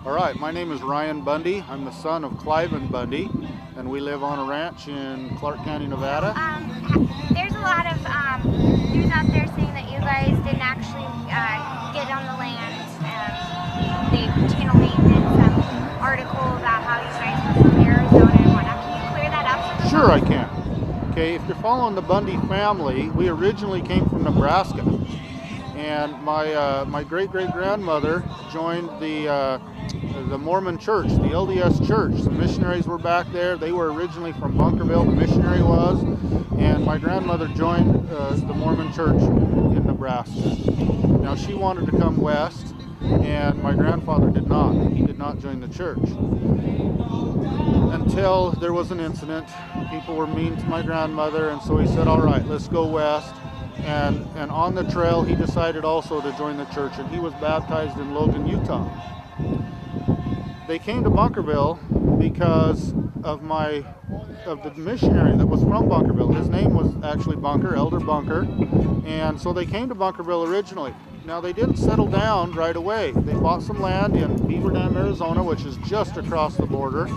All right, my name is Ryan Bundy. I'm the son of Clive and Bundy, and we live on a ranch in Clark County, Nevada. There's a lot of news out there saying that you guys didn't actually get on the land. Channel 8 did some article about how you guys were from Arizona and whatnot. Can you clear that up for the Sure, I can. Okay, if you're following the Bundy family, we originally came from Nebraska, and my great-great-grandmother joined the Mormon church, the LDS church. The missionaries were back there. They were originally from Bunkerville, the missionary was, and my grandmother joined the Mormon church in Nebraska. Now she wanted to come west, and my grandfather did not. He did not join the church until there was an incident. People were mean to my grandmother, and so he said, all right, let's go west. And on the trail, he decided also to join the church, and he was baptized in Logan, Utah. They came to Bunkerville because of the missionary that was from Bunkerville. His name was actually Bunker, Elder Bunker, and so they came to Bunkerville originally. Now they didn't settle down right away. They bought some land in Beaver Dam, Arizona, which is just across the border.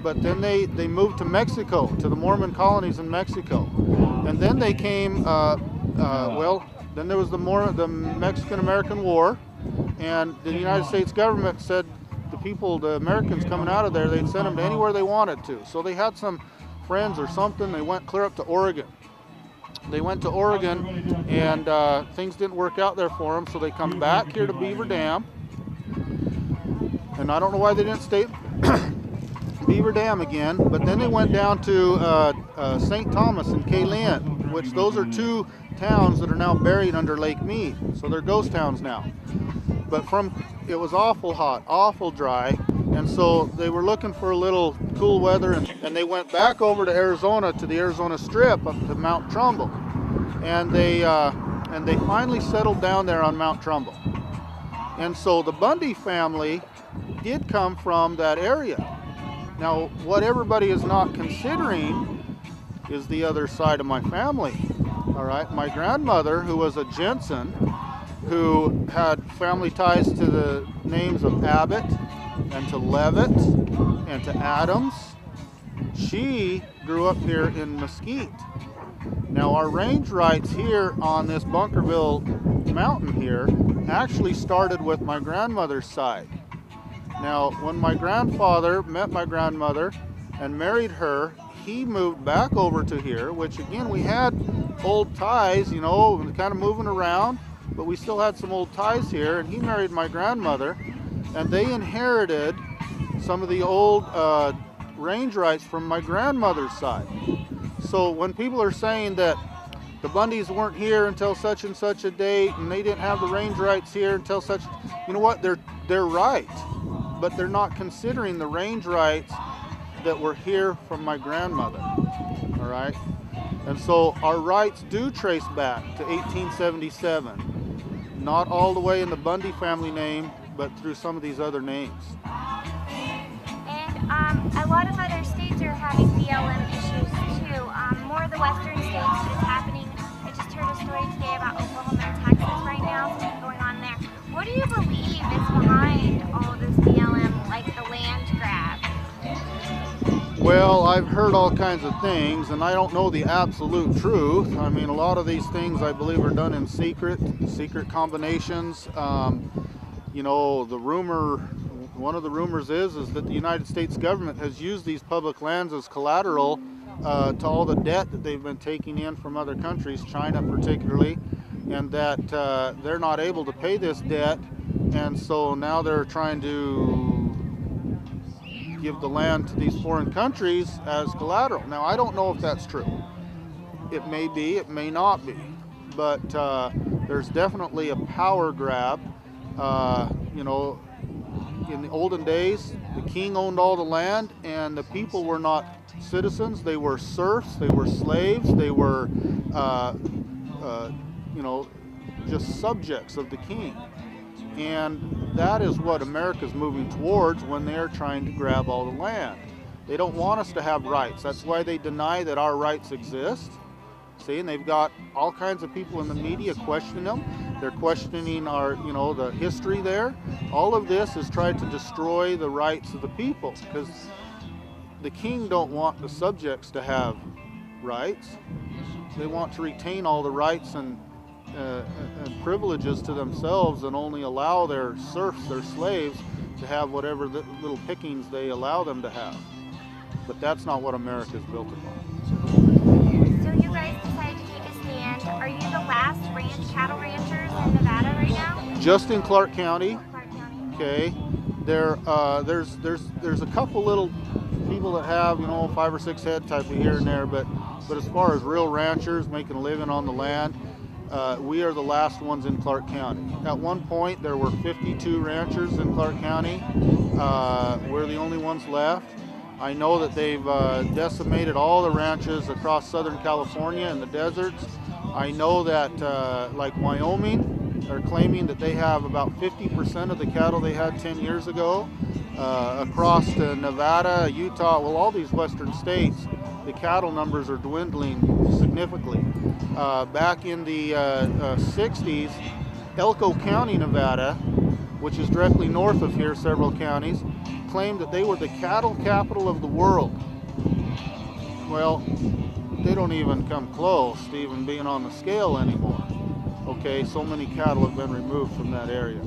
But then they moved to Mexico, to the Mormon colonies in Mexico. And then they came, then there was the Mexican-American War, and the United States government said the Americans coming out of there, they'd send them to anywhere they wanted to. So they had some friends or something, they went clear up to Oregon. They went to Oregon, and things didn't work out there for them, so they come back here to Beaver Dam. And I don't know why they didn't stay Beaver Dam again, but then they went down to St. Thomas and Kaylin, which those are two towns that are now buried under Lake Mead, so they're ghost towns now. But it was awful hot, awful dry, and so they were looking for a little cool weather, and they went back over to Arizona, to the Arizona Strip, up to Mount Trumbull, and they finally settled down there on Mount Trumbull. And so the Bundy family did come from that area. Now, what everybody is not considering is the other side of my family. All right, my grandmother, who was a Jensen, who had family ties to the names of Abbott and to Levitt and to Adams, she grew up here in Mesquite. Now, our range rights here on this Bunkerville mountain here actually started with my grandmother's side. Now, when my grandfather met my grandmother and married her, he moved back over to here, which again, we had old ties, you know, kind of moving around, but we still had some old ties here, and he married my grandmother, and they inherited some of the old range rights from my grandmother's side. So when people are saying that the Bundys weren't here until such and such a date, and they didn't have the range rights here until such, you know what, they're right, but they're not considering the range rights that were here from my grandmother, all right? And so our rights do trace back to 1877. Not all the way in the Bundy family name, but through some of these other names. And a lot of other states are having BLM issues too. More of the western states is happening. I just heard a story today about Oklahoma and Texas right now, something going on there. What do you believe is behind all of this BLM, like the land grab? Well, I've heard all kinds of things, and I don't know the absolute truth. I mean, a lot of these things I believe are done in secret combinations. You know, one of the rumors is that the United States government has used these public lands as collateral to all the debt that they've been taking in from other countries, China particularly, and that they're not able to pay this debt, and so now they're trying to give the land to these foreign countries as collateral. Now, I don't know if that's true. It may be, it may not be, but there's definitely a power grab. You know, in the olden days, the king owned all the land, and the people were not citizens. They were serfs, they were slaves, they were, you know, just subjects of the king. And that is what America's moving towards when they're trying to grab all the land. They don't want us to have rights. That's why they deny that our rights exist. See, and they've got all kinds of people in the media questioning them. They're questioning our, the history there. All of this is tried to destroy the rights of the people, because the king don't want the subjects to have rights. They want to retain all the rights and privileges to themselves, and only allow their serfs, their slaves, to have whatever little pickings they allow them to have. But that's not what America is built upon. So you guys decided to take a stand. Are you the last cattle ranchers in Nevada right now? Just in Clark County. Clark County. Okay. There's a couple little people that have 5 or 6 head type of here and there, but as far as real ranchers making a living on the land, we are the last ones in Clark County. At one point there were 52 ranchers in Clark County. We're the only ones left. I know that they've decimated all the ranches across Southern California and the deserts. I know that like Wyoming are claiming that they have about 50% of the cattle they had 10 years ago. Across to Nevada, Utah, well, all these western states, the cattle numbers are dwindling significantly. Back in the 60s, Elko County, Nevada, which is directly north of here, several counties, claimed that they were the cattle capital of the world. Well, they don't even come close to even being on the scale anymore. Okay, so many cattle have been removed from that area.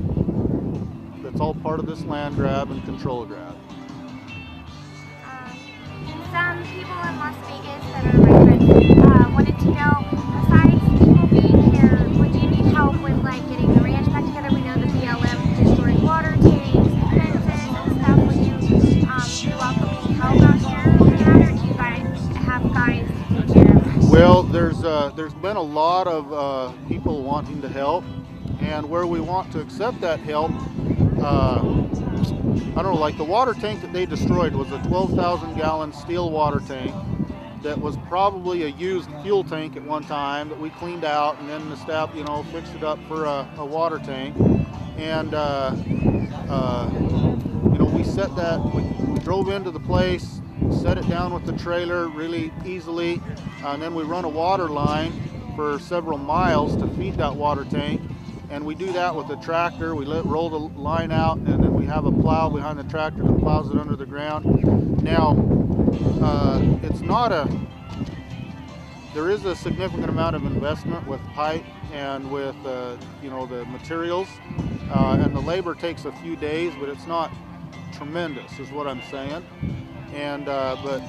That's all part of this land grab and control grab. Some people in Las Vegas that are my friends wanted to know, besides people being here, would you need help with like getting the ranch back together? We know the BLM destroyed water tanks, fences and stuff. Would you be welcoming help out here for that, or do you guys have guys to take care of it? Well, there's been a lot of people wanting to help, and where we want to accept that help, I don't know, like the water tank that they destroyed was a 12,000 gallon steel water tank that was probably a used fuel tank at one time that we cleaned out, and then the staff, fixed it up for a water tank. And we set that, we drove into the place, set it down with the trailer really easily, and then we run a water line for several miles to feed that water tank. And we do that with the tractor. We roll the line out, and then we have a plow behind the tractor that plows it under the ground. Now, it's not there is a significant amount of investment with pipe and with, the materials. And the labor takes a few days, but it's not tremendous, is what I'm saying. And, but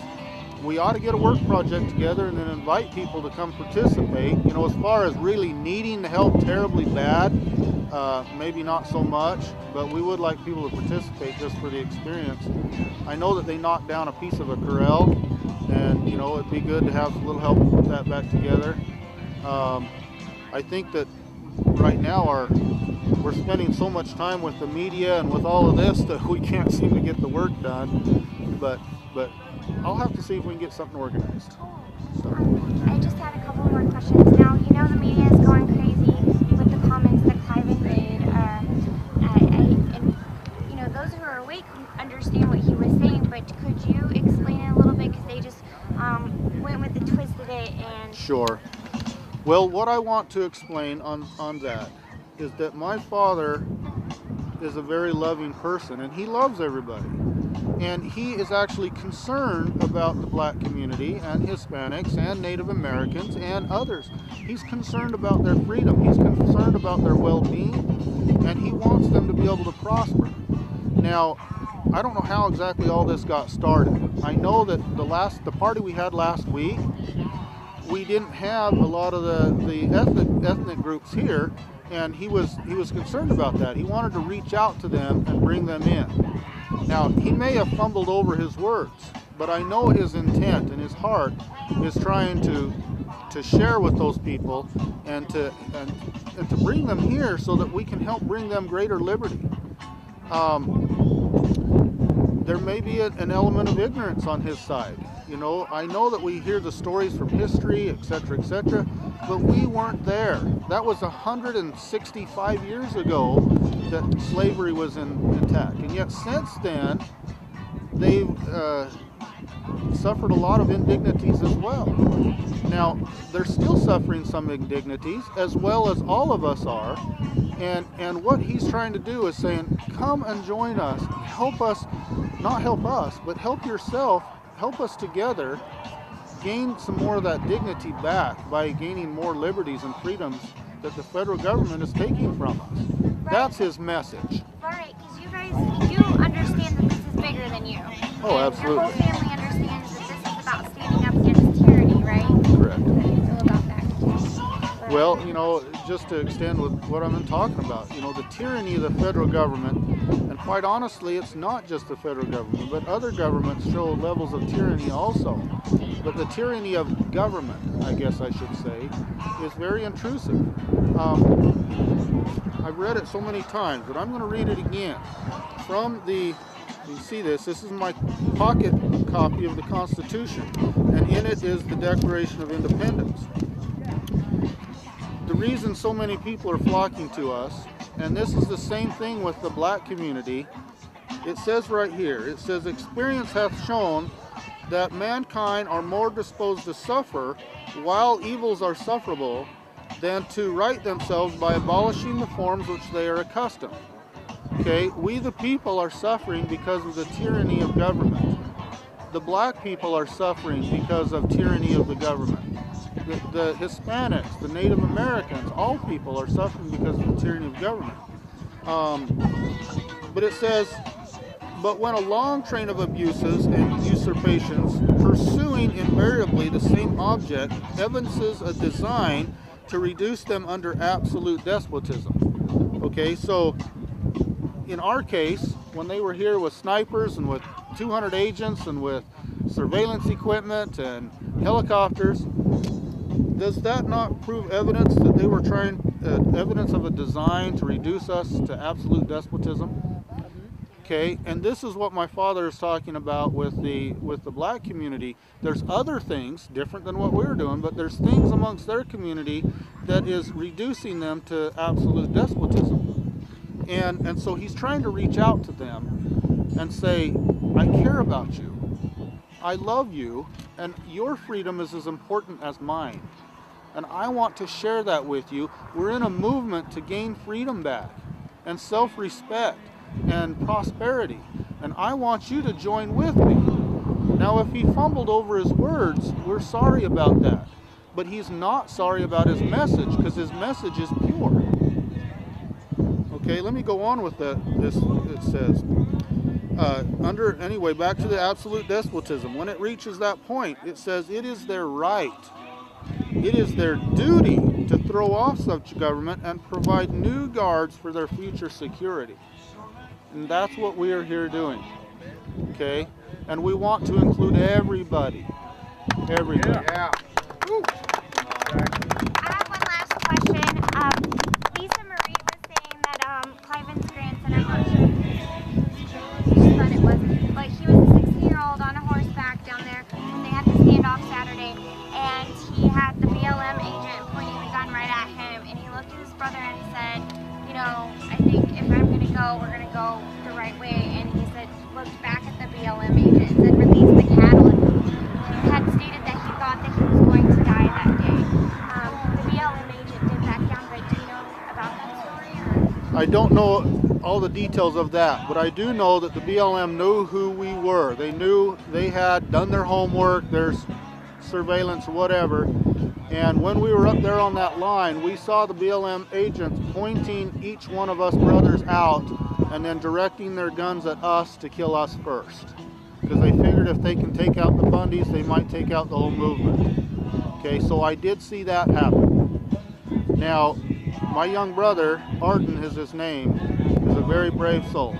we ought to get a work project together and then invite people to come participate. As far as really needing the help terribly bad, maybe not so much, but we would like people to participate just for the experience. I know that they knocked down a piece of a corral, and it'd be good to have a little help put that back together. I think that right now we're spending so much time with the media and with all of this that we can't seem to get the work done, but I'll have to see if we can get something organized. So. I just had a couple more questions. Now, the media is going crazy with the comments that Cliven made, and those who are awake understand what he was saying, but could you explain it a little bit, because they just went with the twisted it and... Sure. Well, what I want to explain on that is that my father is a very loving person, and he loves everybody. And he is actually concerned about the black community and Hispanics and Native Americans and others. He's concerned about their freedom. He's concerned about their well-being, and he wants them to be able to prosper. Now, I don't know how exactly all this got started. I know that the party we had last week, we didn't have a lot of the ethnic groups here, and he was concerned about that. He wanted to reach out to them and bring them in. Now, he may have fumbled over his words, but I know his intent and his heart is trying to share with those people and to bring them here so that we can help bring them greater liberty. There may be an element of ignorance on his side. I know that we hear the stories from history, etc., but we weren't there. That was 165 years ago that slavery was intact, and yet since then they've suffered a lot of indignities as well. Now, they're still suffering some indignities, as well as all of us are. And what he's trying to do is saying, come and join us. Help us, not help us, but help yourself. Help us together gain some more of that dignity back by gaining more liberties and freedoms that the federal government is taking from us. Right. That's his message. Right, because you guys do understand that this is bigger than you. Oh, and absolutely. your whole family understands that this is about standing up against tyranny, right? Correct. How do you feel about that? Well, you know, just to extend with what I've been talking about, you know, the tyranny of the federal government, and quite honestly, it's not just the federal government, but other governments show levels of tyranny also. But the tyranny of government, I guess I should say, is very intrusive. I've read it so many times, but I'm going to read it again. From the, you see this is my pocket copy of the Constitution, and in it is the Declaration of Independence. The reason so many people are flocking to us, and this is the same thing with the black community, it says right here, it says, experience hath shown that mankind are more disposed to suffer while evils are sufferable than to right themselves by abolishing the forms which they are accustomed. Okay, we the people are suffering because of the tyranny of government. The black people are suffering because of tyranny of the government. The Hispanics, the Native Americans, all people are suffering because of the tyranny of government. But it says, but when a long train of abuses and usurpations, pursuing invariably the same object, evinces a design to reduce them under absolute despotism. Okay, so in our case, when they were here with snipers and with 200 agents and with surveillance equipment and helicopters, does that not prove evidence that they were trying, evidence of a design to reduce us to absolute despotism? Okay, and this is what my father is talking about with the black community. There's other things different than what we're doing, but there's things amongst their community that is reducing them to absolute despotism. And so he's trying to reach out to them and say, I care about you. I love you, and your freedom is as important as mine. And I want to share that with you. We're in a movement to gain freedom back and self-respect and prosperity, and I want you to join with me. Now, if he fumbled over his words, we're sorry about that, but he's not sorry about his message, because his message is pure. Okay, let me go on with this. It says anyway, back to the absolute despotism. When it reaches that point, it says it is their right, it is their duty to throw off such government and provide new guards for their future security. And that's what we are here doing, okay? And we want to include everybody. Everybody. I Yeah. have one last question. Lisa Marie was saying that Cliven's grandson, I'm not sure whose son it was, but he was a 16-year-old on a horseback down there. They had the standoff Saturday, and he had the BLM agent pointing the gun right at him, and he looked at his brother and said, you know, I think if I'm going to go, we're going to go the right way. And he said, looked back at the BLM agent and said, release the cattle. And he had stated that he thought that he was going to die that day. The BLM agent did back down, but do you know about that story? Or? I don't know all the details of that, but I do know that the BLM knew who we were. They knew, they had done their homework, their surveillance, whatever. And when we were up there on that line, we saw the BLM agents pointing each one of us brothers out and then directing their guns at us to kill us first. Because they figured if they can take out the Bundys, they might take out the whole movement. Okay, so I did see that happen. Now, my young brother, Arden is his name, is a very brave soul.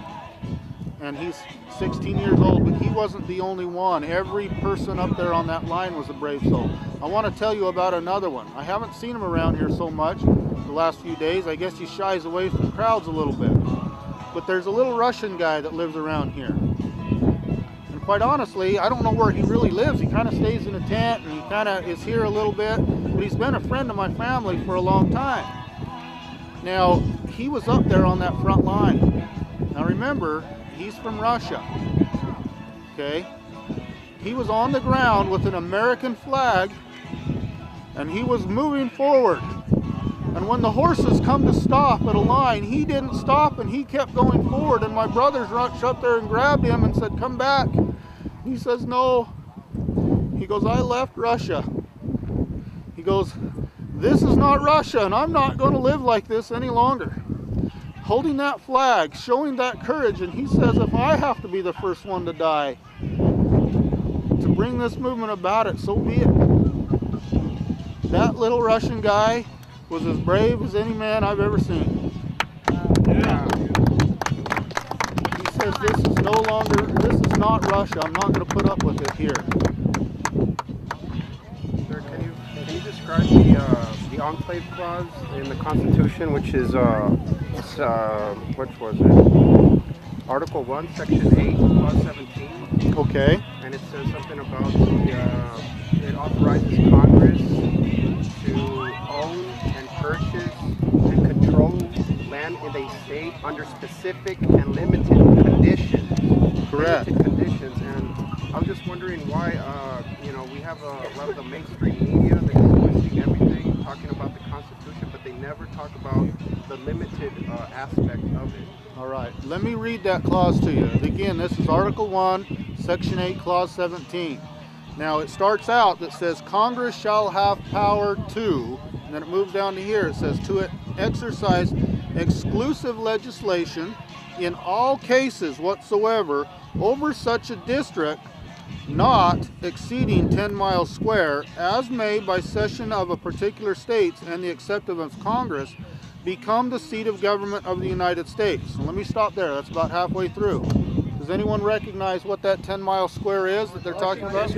And he's 16 years old, but he wasn't the only one. Every person up there on that line was a brave soul. I want to tell you about another one. I haven't seen him around here so much the last few days. I guess he shies away from crowds a little bit. But there's a little Russian guy that lives around here. And quite honestly, I don't know where he really lives. He kind of stays in a tent and he kind of is here a little bit. But he's been a friend of my family for a long time. Now, he was up there on that front line. Now remember, he's from Russia, okay? he was on the ground with an American flag, and he was moving forward. And when the horses come to stop at a line, he didn't stop and he kept going forward. And my brothers rushed up there and grabbed him and said, "Come back." He says, "No." He goes, "I left Russia." He goes, "This is not Russia, and I'm not going to live like this any longer." Holding that flag, showing that courage, and he says, "If I have to be the first one to die to bring this movement about it, so be it." That little Russian guy was as brave as any man I've ever seen. Yeah. He says, "This is no longer, this is not Russia. I'm not going to put up with it here." Sir, can you describe the enclave clause in the Constitution, which is which was it? Article 1, Section 8, Clause 17. Okay. And it says something about it authorizes Congress to own and purchase and control land in a state under specific and limited conditions. Correct. Limited conditions. And I was just wondering why, we have a lot of the mainstream media that's twisting everything, talking about the Constitution, but they never talk about the limited aspect of it. All right. Let me read that clause to you. Again, this is Article 1, Section 8, Clause 17. Now, it starts out that says, "Congress shall have power to," and then it moves down to here. It says, "to exercise exclusive legislation in all cases whatsoever over such a district not exceeding 10 miles square, as may by session of a particular states and the acceptance of Congress become the seat of government of the United States." So let me stop there. That's about halfway through. Does anyone recognize what that 10-mile square is that they're talking about?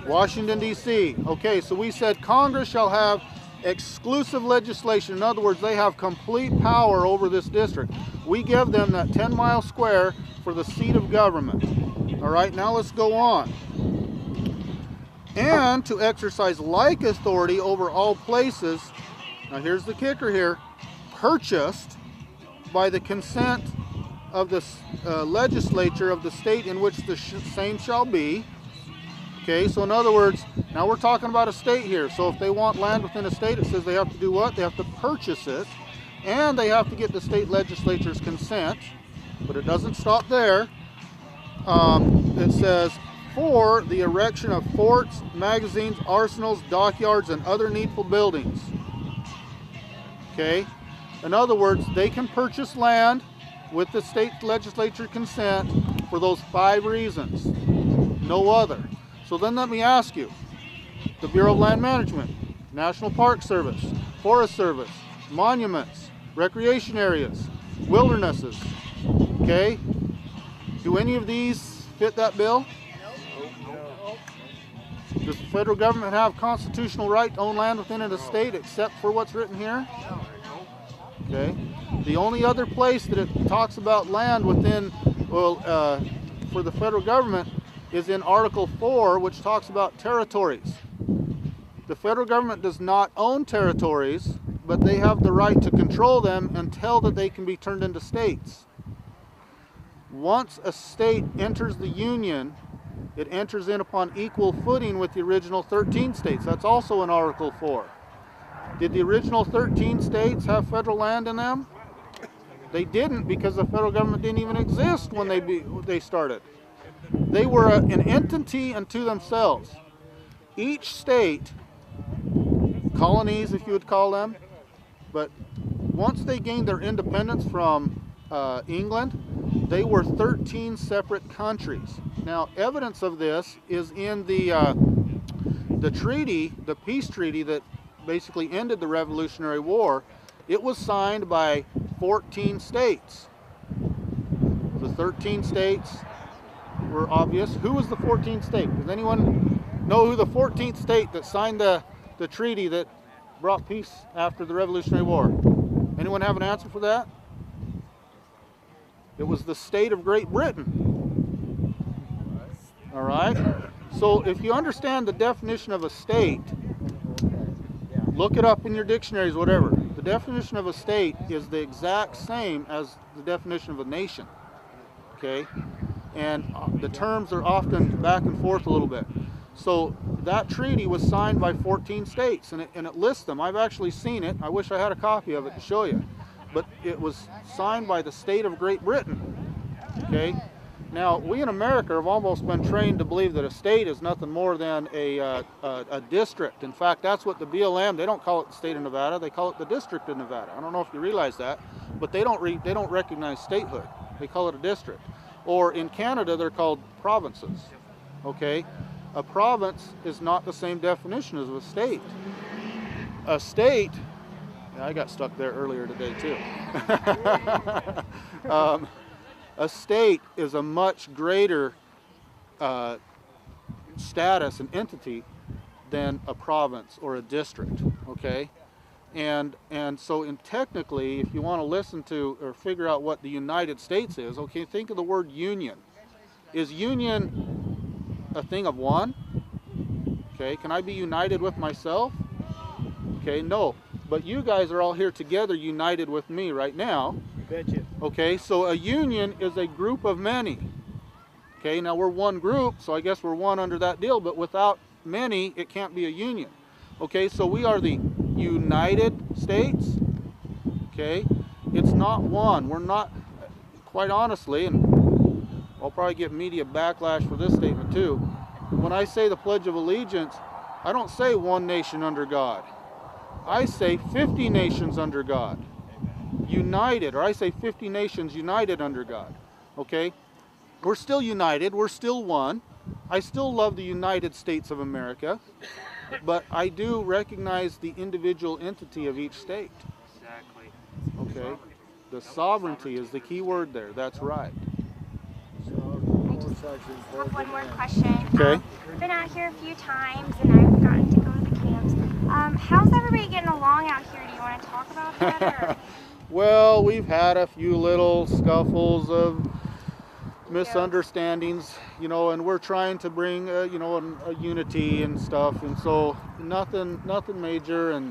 Washington, D.C. Okay, so we said Congress shall have exclusive legislation. In other words, they have complete power over this district. We give them that 10-mile square for the seat of government. All right, now let's go on. And to exercise like authority over all places, now here's the kicker here, purchased by the consent of the legislature of the state in which the same shall be. Okay, so in other words, now we're talking about a state here. So if they want land within a state, it says they have to do what? They have to purchase it, and they have to get the state legislature's consent. But it doesn't stop there. It says, "for the erection of forts, magazines, arsenals, dockyards, and other needful buildings." Okay, in other words, they can purchase land with the state legislature consent for those 5 reasons, no other. So then let me ask you, the Bureau of Land Management, National Park Service, Forest Service, monuments, recreation areas, wildernesses, okay, do any of these fit that bill? Does the federal government have constitutional right to own land within a state except for what's written here? Okay. The only other place that it talks about land within, for the federal government is in Article 4, which talks about territories. The federal government does not own territories, but they have the right to control them until that they can be turned into states. Once a state enters the Union, it enters in upon equal footing with the original 13 states. That's also in Article 4. Did the original 13 states have federal land in them? They didn't, because the federal government didn't even exist when they started. They were an entity unto themselves. Each state, colonies if you would call them, but once they gained their independence from England, they were 13 separate countries. Now, evidence of this is in the treaty, the peace treaty that basically ended the Revolutionary War. It was signed by 14 states. The 13 states were obvious. Who was the 14th state? Does anyone know who the 14th state that signed the treaty that brought peace after the Revolutionary War? Anyone have an answer for that? It was the state of Great Britain. All right? So if you understand the definition of a state, look it up in your dictionaries, whatever. The definition of a state is the exact same as the definition of a nation. Okay? and the terms are often back and forth a little bit. So that treaty was signed by 14 states, and it lists them. I've actually seen it. I wish I had a copy of it to show you. But it was signed by the state of Great Britain. Okay? Now, we in America have almost been trained to believe that a state is nothing more than a district. In fact, that's what the BLM, they don't call it the state of Nevada, they call it the District of Nevada. I don't know if you realize that, but they don't recognize statehood. They call it a district. Or in Canada, they're called provinces. Okay? A province is not the same definition as a state. A state, yeah, I got stuck there earlier today too. A state is a much greater status and entity than a province or a district, okay? And so technically, if you want to listen to or figure out what the United States is, okay, think of the word union. Is union a thing of one? Okay, can I be united with myself? Okay, no. But you guys are all here together united with me right now. Betcha. Okay, so a union is a group of many. Okay, now we're one group, so I guess we're one under that deal, but without many, it can't be a union. Okay, so we are the United States. Okay, it's not one. We're not, quite honestly, and I'll probably get media backlash for this statement too. When I say the Pledge of Allegiance, I don't say one nation under God. I say 50 nations under God. United, or I say 50 nations united under God. Okay? We're still united, we're still one. I still love the United States of America, but I do recognize the individual entity of each state. Exactly. Okay? The sovereignty is the key word there, that's right. I have one more question. Okay. I've been out here a few times and I've gotten to go to the camps. How's everybody getting along out here? Do you want to talk about that? Or? Well, we've had a few little scuffles of misunderstandings, you know, and we're trying to bring, you know, a unity and stuff, and so nothing major,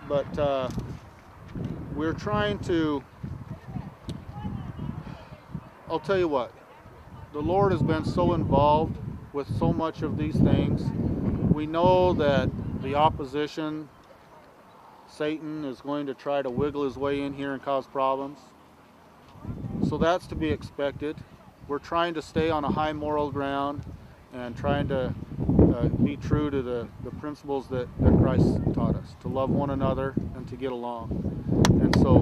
but we're trying to. I'll tell you what, the Lord has been so involved with so much of these things. We know that the opposition, Satan, is going to try to wiggle his way in here and cause problems. So that's to be expected. We're trying to stay on a high moral ground and trying to be true to the principles that Christ taught us, to love one another and to get along. And so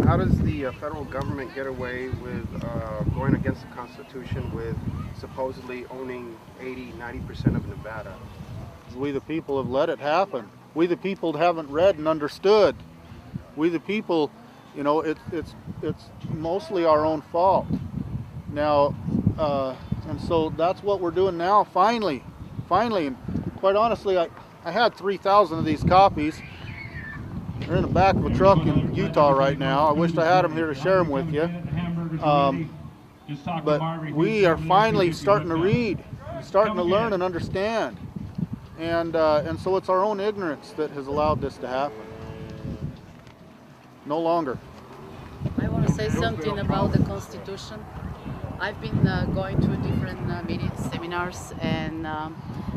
How does the federal government get away with going against the Constitution with supposedly owning 80–90% of Nevada? we the people have let it happen. We the people haven't read and understood. We the people, you know, it's mostly our own fault. Now, and so that's what we're doing now. Finally, and quite honestly, I had 3,000 of these copies. They're in the back of a truck in Utah right now. I wished I had them here to share them with you. But we are finally starting to read, starting to learn and understand. And so it's our own ignorance that has allowed this to happen. No longer. I want to say something about the Constitution. I've been going to different meetings, seminars, and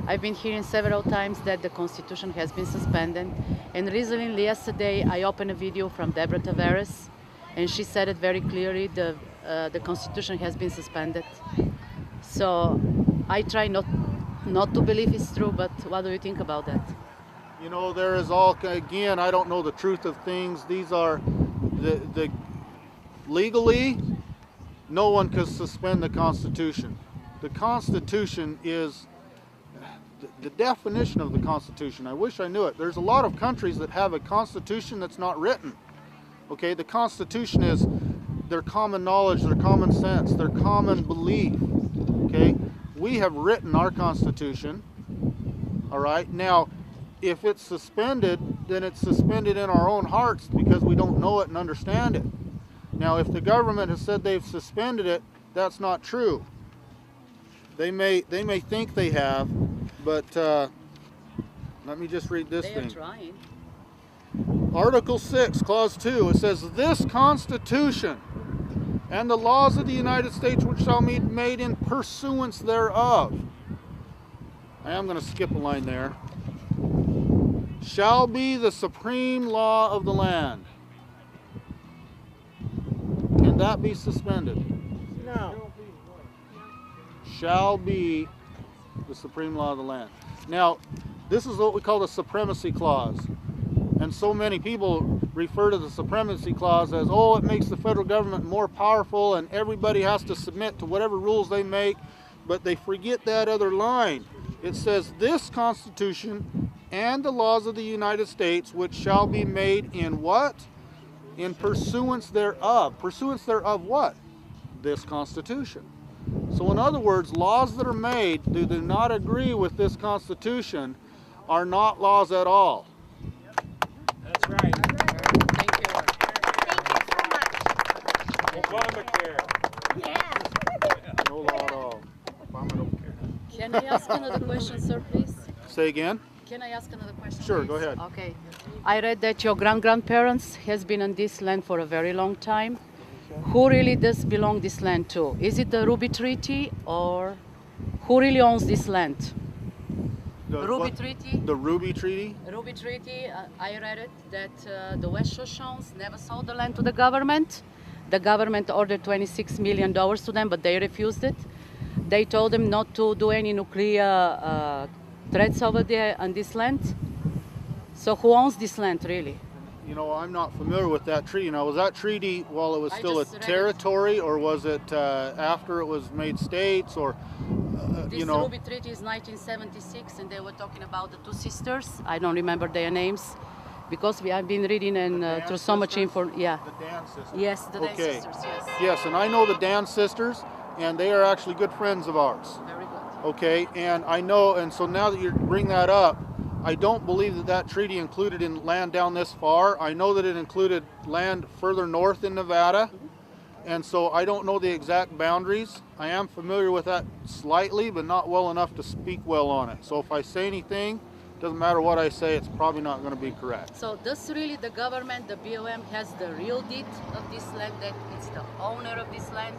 I've been hearing several times that the Constitution has been suspended. And recently, yesterday, I opened a video from Deborah Tavares, and she said it very clearly, the Constitution has been suspended. So I try not to believe it's true, but what do you think about that? You know, there is all, again, I don't know the truth of things. These are, legally, no one can suspend the Constitution. The Constitution is, the definition of the Constitution, I wish I knew it. There's a lot of countries that have a Constitution that's not written. Okay, the Constitution is their common knowledge, their common sense, their common belief. Okay, we have written our Constitution. All right, now, if it's suspended, then it's suspended in our own hearts because we don't know it and understand it. Now, if the government has said they've suspended it, that's not true. They may think they have, but Let me just read this They are thing. trying. Article 6, Clause 2, it says, this Constitution and the laws of the United States which shall be made in pursuance thereof. I am going to skip a line there. Shall be the supreme law of the land. Can that be suspended? No. Shall be the supreme law of the land. Now, this is what we call the supremacy clause. And so many people refer to the supremacy clause as, oh, it makes the federal government more powerful and everybody has to submit to whatever rules they make, but they forget that other line. It says, this Constitution and the laws of the United States which shall be made in what? In pursuance thereof. Pursuance thereof what? This Constitution. So in other words, laws that are made do not agree with this Constitution are not laws at all. That's right. Thank you. Thank you so much. Obamacare. Yeah. No law at all. Obama don't care. Can I ask another question, sir, please? Say again? Can I ask another question? Sure, please? go ahead. Okay. I read that your grandparents has been on this land for a very long time. Who really does belong this land to? Is it the Ruby Treaty or who really owns this land? The, Ruby what? Treaty? The Ruby Treaty? Ruby Treaty, I read it that the West Shoshones never sold the land to the government. The government ordered $26 million to them, but they refused it. They told them not to do any nuclear threats over there on this land. So who owns this land really? You know, I'm not familiar with that treaty. Now, was that treaty while it was I still a just read it. territory, or was it after it was made states, or, This you know? Ruby Treaty is 1976, and they were talking about the two sisters. I don't remember their names because I've been reading and through so much info. Yeah. The Dan sisters. Yes, the Dan Okay. sisters. Yes. Yes, and I know the Dan sisters, and they are actually good friends of ours. Very good. Okay, and I know, and so now that you bring that up, I don't believe that that treaty included in land down this far. I know that it included land further north in Nevada, and so I don't know the exact boundaries. I am familiar with that slightly, but not well enough to speak well on it. So if I say anything, doesn't matter what I say, it's probably not going to be correct. So does really the government, the BOM, has the real deed of this land, that it's the owner of this land?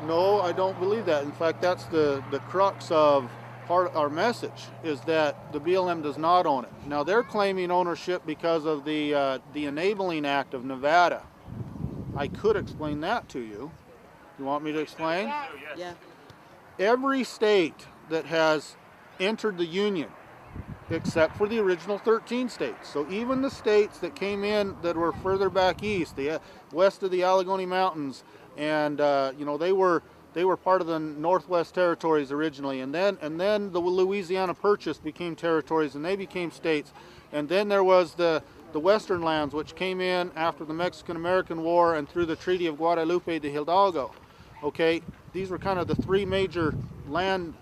No, I don't believe that. In fact, that's the crux of part of our message, is that the BLM does not own it. Now, they're claiming ownership because of the Enabling Act of Nevada. I could explain that to you. You want me to explain? Yeah. Every state that has entered the Union, except for the original 13 states. So even the states that came in that were further back east, the west of the Allegheny Mountains, and you know, they were part of the Northwest Territories originally, and then the Louisiana Purchase became territories, and they became states. And then there was the Western lands, which came in after the Mexican-American War and through the Treaty of Guadalupe de Hidalgo. Okay, these were kind of the three major land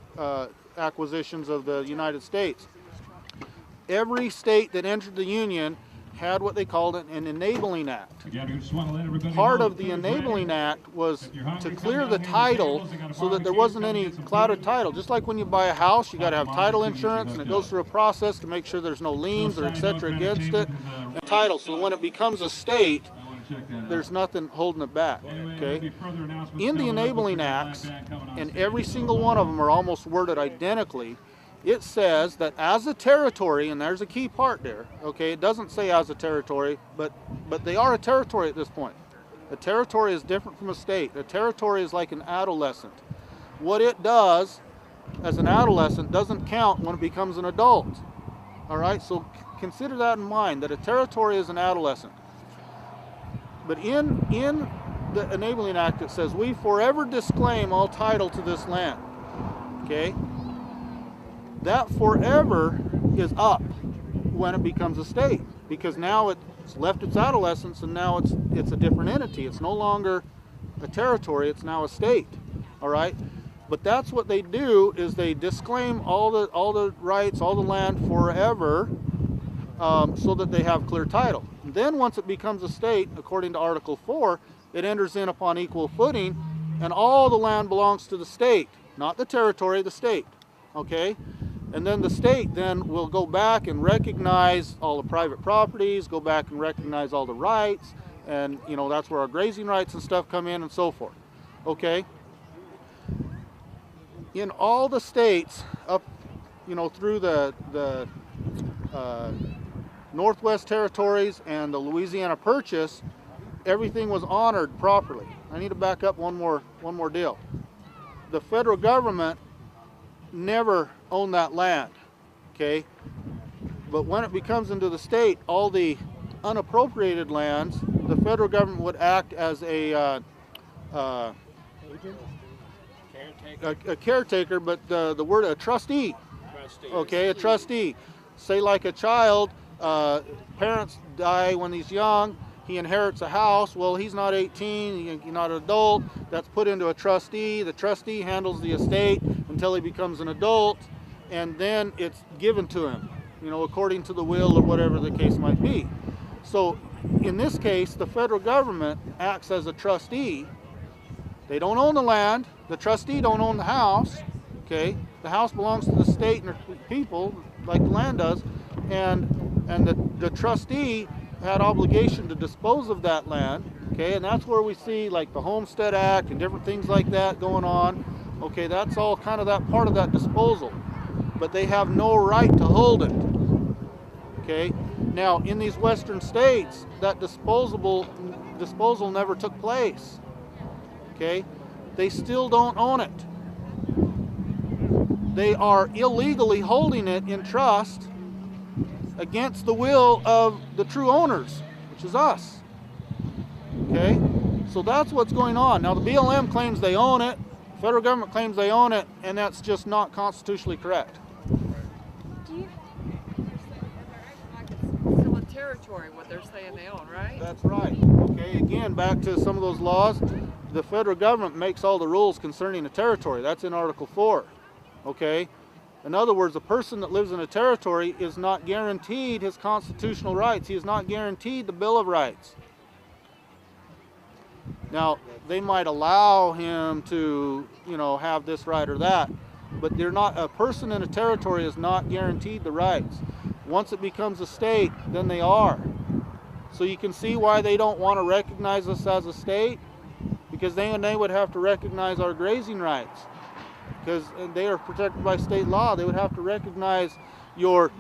acquisitions of the United States. Every state that entered the Union had what they called an Enabling Act. Part of the Enabling Act was to clear the title so that there wasn't any clouded title. Just like when you buy a house, you got to have title insurance, and it goes through a process to make sure there's no liens or etc. against it. And title, so when it becomes a state, there's nothing holding it back. Okay. In the Enabling Acts, and every single one of them are almost worded identically, it says that as a territory, and there's a key part there, okay, it doesn't say as a territory, but they are a territory at this point. A territory is different from a state. A territory is like an adolescent. What it does as an adolescent doesn't count when it becomes an adult. All right, so consider that in mind, that a territory is an adolescent. But in the Enabling Act, it says, we forever disclaim all title to this land, okay? That forever is up when it becomes a state, because now it's left its adolescence and now it's a different entity. It's no longer a territory, it's now a state. All right, but that's what they do, is they disclaim all the rights, all the land forever, so that they have clear title. And then once it becomes a state, according to Article 4, it enters in upon equal footing, and all the land belongs to the state, not the territory, the state. Okay. And then the state then will go back and recognize all the private properties, go back and recognize all the rights, and you know, that's where our grazing rights and stuff come in and so forth. Okay? In all the states up, you know, through the Northwest Territories and the Louisiana Purchase, everything was honored properly. I need to back up one more deal. The federal government never owned that land, okay? But when it becomes into the state, all the unappropriated lands, the federal government would act as a caretaker, but the word a trustee. Okay, a trustee. Say like a child, parents die when he's young, he inherits a house. Well, he's not 18, he's not an adult. That's put into a trustee. The trustee handles the estate until he becomes an adult, and then it's given to him, you know, according to the will or whatever the case might be. So in this case, the federal government acts as a trustee. They don't own the land. The trustee don't own the house. Okay, the house belongs to the state and the people, like the land does, and the trustee had obligation to dispose of that land. Okay, and that's where we see like the Homestead Act and different things like that going on. Okay, that's all kind of that part of that disposal, but they have no right to hold it. Okay, now in these western states, that disposal never took place. Okay, they still don't own it. They are illegally holding it in trust against the will of the true owners, which is us. Okay, so that's what's going on. Now the BLM claims they own it, the federal government claims they own it, and that's just not constitutionally correct. Still a territory, what they're saying they own, right? That's right. Okay, again, back to some of those laws. The federal government makes all the rules concerning a territory. That's in Article 4. Okay? In other words, a person that lives in a territory is not guaranteed his constitutional rights. He is not guaranteed the Bill of Rights. Now, they might allow him to, you know, have this right or that, but they're not, a person in a territory is not guaranteed the rights. Once it becomes a state, then they are. So you can see why they don't want to recognize us as a state, because they would have to recognize our grazing rights, because they are protected by state law. They would have to recognize your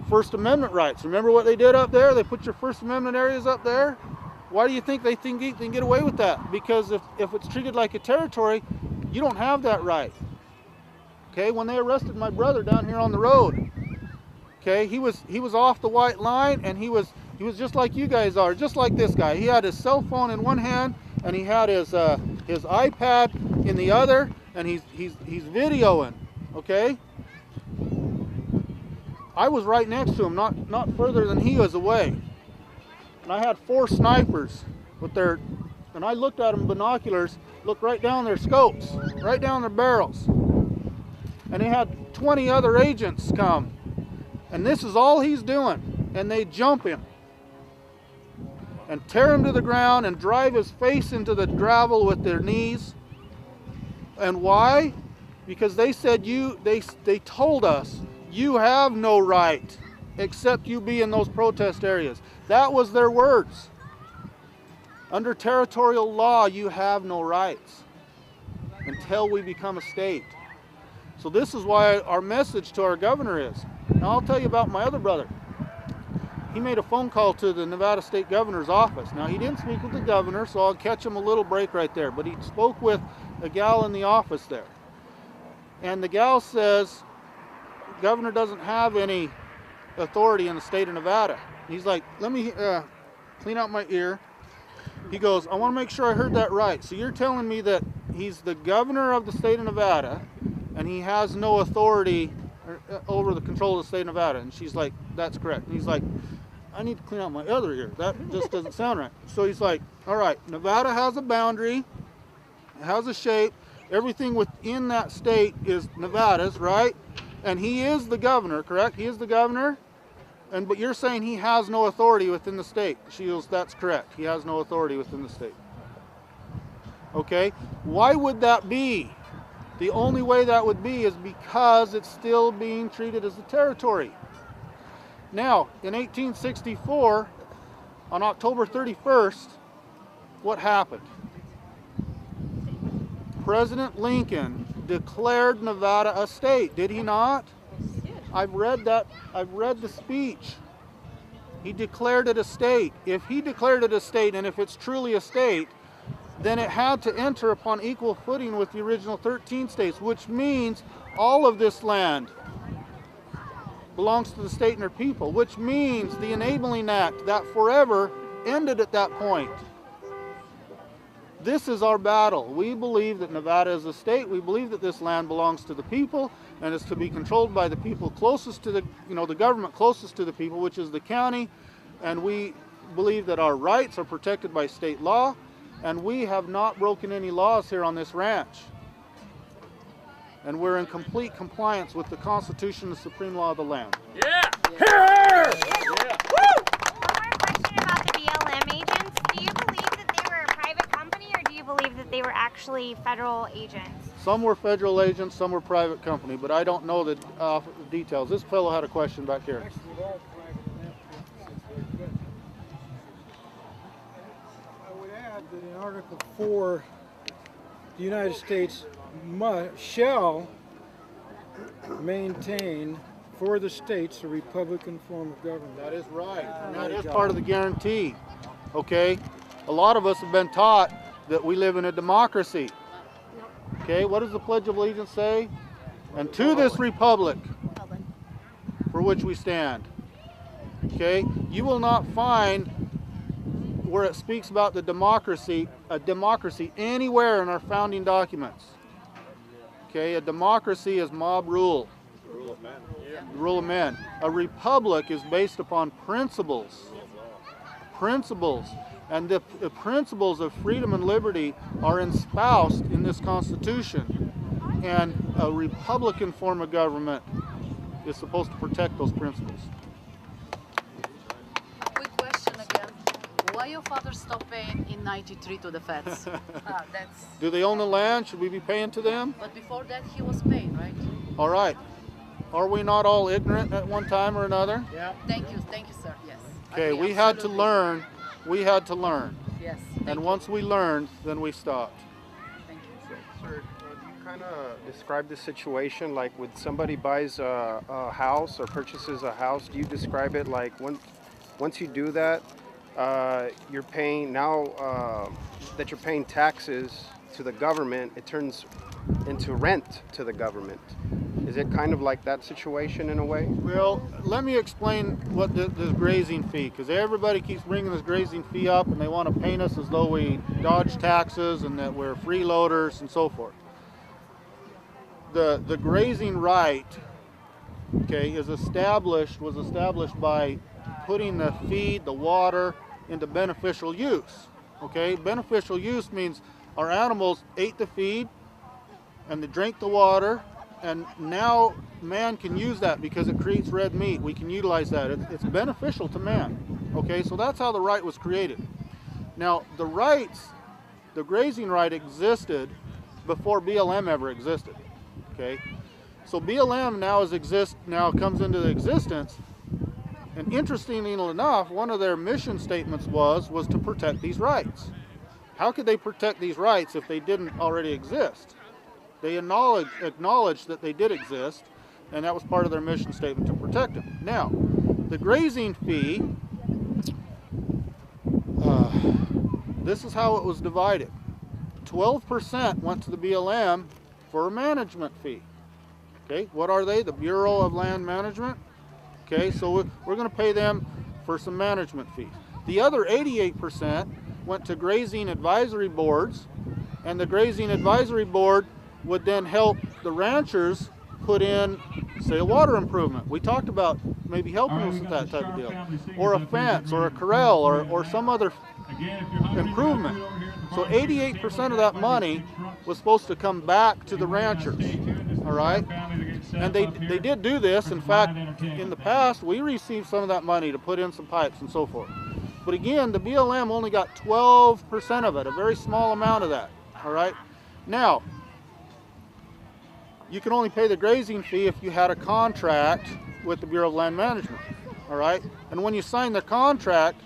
First Amendment rights. Remember what they did up there? They put your First Amendment areas up there. Why do you think they can get away with that? Because if it's treated like a territory, you don't have that right. Okay, when they arrested my brother down here on the road, okay, he was off the white line, and he was just like you guys are, just like this guy. He had his cell phone in one hand, and he had his iPad in the other, and he's videoing. Okay, I was right next to him, not further than he was away, and I had 4 snipers with their, and I looked at them binoculars, looked right down their scopes, right down their barrels, and they had 20 other agents come, and this is all he's doing, and they jump him and tear him to the ground and drive his face into the gravel with their knees. And why? Because they said they told us you have no right except you be in those protest areas. That was their words. Under territorial law, you have no rights until we become a state. So this is why our message to our governor is. Now I'll tell you about my other brother. He made a phone call to the Nevada State Governor's office. Now, he didn't speak with the governor, so I'll catch him a little break right there. But he spoke with a gal in the office there. And the gal says, the governor doesn't have any authority in the state of Nevada. He's like, let me clean out my ear. He goes, I want to make sure I heard that right. So you're telling me that he's the governor of the state of Nevada, and he has no authority over the control of the state of Nevada? And she's like, that's correct. And he's like, I need to clean out my other ear. That just doesn't sound right. So he's like, all right, Nevada has a boundary, it has a shape, everything within that state is Nevada's, right? And he is the governor, correct? He is the governor, but you're saying he has no authority within the state. She goes, that's correct. He has no authority within the state. Okay, why would that be? The only way that would be is because it's still being treated as a territory. Now, in 1864, on October 31st, what happened? President Lincoln declared Nevada a state, did he not? I've read the speech. He declared it a state. If he declared it a state, and if it's truly a state, then it had to enter upon equal footing with the original 13 states, which means all of this land belongs to the state and their people, which means the Enabling Act, that forever, ended at that point. This is our battle. We believe that Nevada is a state. We believe that this land belongs to the people and is to be controlled by the people closest to the, the government closest to the people, which is the county. And we believe that our rights are protected by state law, and we have not broken any laws here on this ranch. And we're in complete compliance with the Constitution and the supreme law of the land. Yeah! One more question about the BLM agents. Do you believe that they were a private company, or do you believe that they were actually federal agents? Some were federal agents, some were private company, but I don't know the details. This fellow had a question back here. I would add that in Article 4, the United States shall maintain for the states a republican form of government. That is right. And that is part of the guarantee. Okay? A lot of us have been taught that we live in a democracy. Okay? What does the Pledge of Allegiance say? And to this republic for which we stand. Okay? You will not find where it speaks about the democracy, a democracy anywhere in our founding documents. Okay? A democracy is mob rule. Rule of men. The rule of men. A republic is based upon principles. Principles. And the principles of freedom and liberty are espoused in this Constitution. And a republican form of government is supposed to protect those principles. Quick question again. Why your father stopped paying in '93 to the feds? Do they own the land? Should we be paying to them? But before that, he was paying, right? All right. Are we not all ignorant at one time or another? Yeah. Thank you, sir. Yes. Okay, we had to learn. We had to learn. Yes. And once we learned, then we stopped. Thank you. Sir, do you kind of describe the situation like when somebody buys a house or purchases a house? Do you describe it like once you do that, you're paying now that you're paying taxes to the government, it turns into rent to the government? Is it kind of like that situation in a way? Well, let me explain what this grazing fee, because everybody keeps bringing this grazing fee up and they want to paint us as though we dodge taxes and that we're freeloaders and so forth. The grazing right, okay, was established by putting the feed, the water, into beneficial use. Okay, beneficial use means our animals ate the feed and they drank the water, and now man can use that because it creates red meat. We can utilize that. It's beneficial to man. Okay, so that's how the right was created. Now, the grazing right existed before BLM ever existed. Okay, so BLM now comes into existence, and interestingly enough, one of their mission statements was to protect these rights. How could they protect these rights if they didn't already exist? They acknowledged that they did exist, and that was part of their mission statement to protect them. Now, the grazing fee, this is how it was divided. 12% went to the BLM for a management fee. Okay, what are they? The Bureau of Land Management. Okay, so we're going to pay them for some management fees. The other 88% went to grazing advisory boards, and the grazing advisory board would then help the ranchers put in, say, a water improvement. We talked about maybe helping us with that type of deal, or a fence, or a corral, or some other improvement. So 88% of that money was supposed to come back to the ranchers, all right? And they did do this. In fact, in the past, we received some of that money to put in some pipes and so forth. But again, the BLM only got 12% of it, a very small amount of that, all right? Now, you can only pay the grazing fee if you had a contract with the Bureau of Land Management, all right? And when you signed the contract,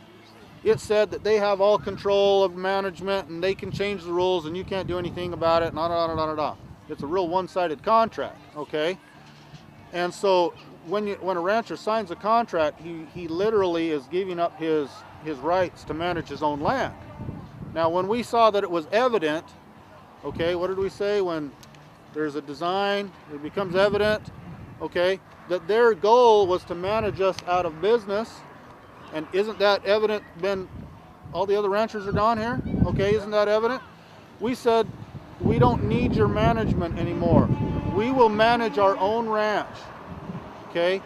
it said that they have all control of management and they can change the rules and you can't do anything about it, It's a real one-sided contract, okay? And so when a rancher signs a contract, he literally is giving up his rights to manage his own land. Now, when we saw that it was evident, okay, what did we say? When there's a design, it becomes evident, okay, that their goal was to manage us out of business. And isn't that evident? All the other ranchers are gone here, okay, isn't that evident? We said, we don't need your management anymore. We will manage our own ranch, okay?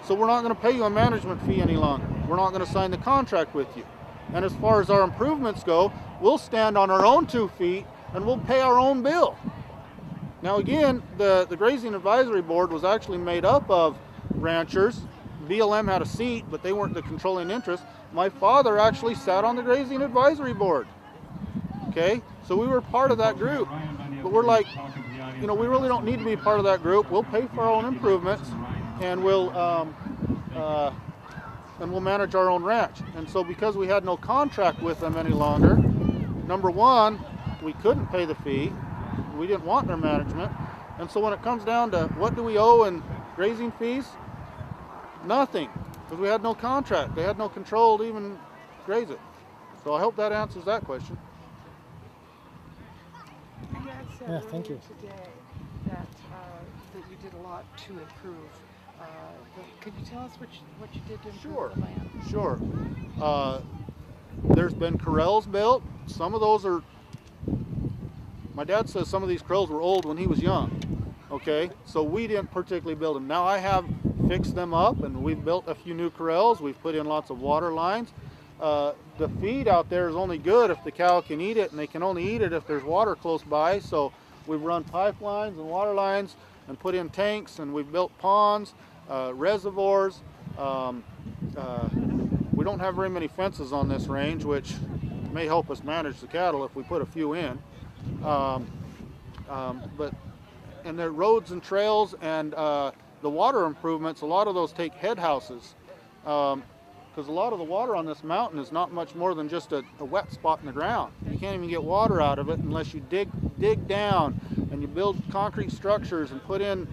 So we're not going to pay you a management fee any longer. We're not going to sign the contract with you. And as far as our improvements go, we'll stand on our own 2 feet and we'll pay our own bill. Now again, the Grazing Advisory Board was actually made up of ranchers. BLM had a seat, but they weren't the controlling interest. My father actually sat on the Grazing Advisory Board. Okay, so we were part of that group. But we're like, we really don't need to be part of that group. We'll pay for our own improvements, and we'll manage our own ranch. And so because we had no contract with them any longer, number one, we couldn't pay the fee. We didn't want their management. And so when it comes down to what do we owe in grazing fees? Nothing, because we had no contract. They had no control to even graze it. So I hope that answers that question. Yeah, thank you. Today that you did a lot to improve. Could you tell us what you did to improve the land? Sure. There's been corrals built. Some of those are, my dad says some of these corrals were old when he was young. Okay, so we didn't particularly build them. Now I have fixed them up and we've built a few new corrals. We've put in lots of water lines. The feed out there is only good if the cow can eat it, and they can only eat it if there's water close by. So we've run pipelines and water lines and put in tanks, and we've built ponds, reservoirs. We don't have very many fences on this range, which may help us manage the cattle if we put a few in. And there are roads and trails, and the water improvements, a lot of those take head houses. Because a lot of the water on this mountain is not much more than just a wet spot in the ground. You can't even get water out of it unless you dig down and you build concrete structures and put in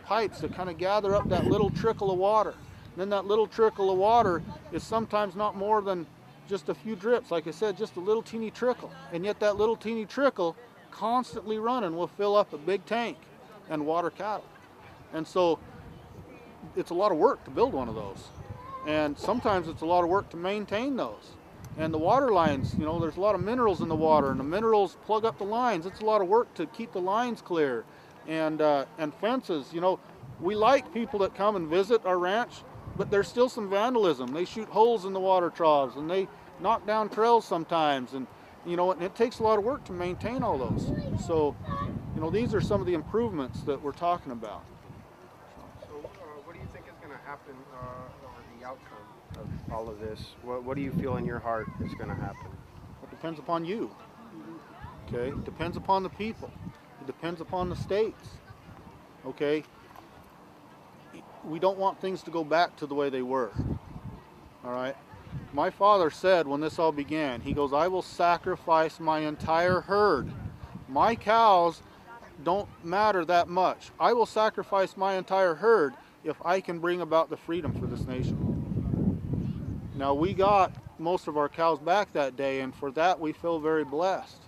pipes that kind of gather up that little trickle of water. And then that little trickle of water is sometimes not more than just a few drips. Like I said, just a little teeny trickle. And yet that little teeny trickle constantly running will fill up a big tank and water cattle. And so it's a lot of work to build one of those. And sometimes it's a lot of work to maintain those. And the water lines, there's a lot of minerals in the water, and the minerals plug up the lines. It's a lot of work to keep the lines clear. And fences, we like people that come and visit our ranch, but there's still some vandalism. They shoot holes in the water troughs, and they knock down trails sometimes. And, and it takes a lot of work to maintain all those. So, these are some of the improvements that we're talking about. So what do you think is going to happen outcome of all of this? What do you feel in your heart is going to happen? It depends upon you. Okay, it depends upon the people. It depends upon the states. Okay, we don't want things to go back to the way they were. All right, my father said when this all began, he goes, I will sacrifice my entire herd. My cows don't matter that much. I will sacrifice my entire herd if I can bring about the freedom for this nation. Now, we got most of our cows back that day, and for that we feel very blessed.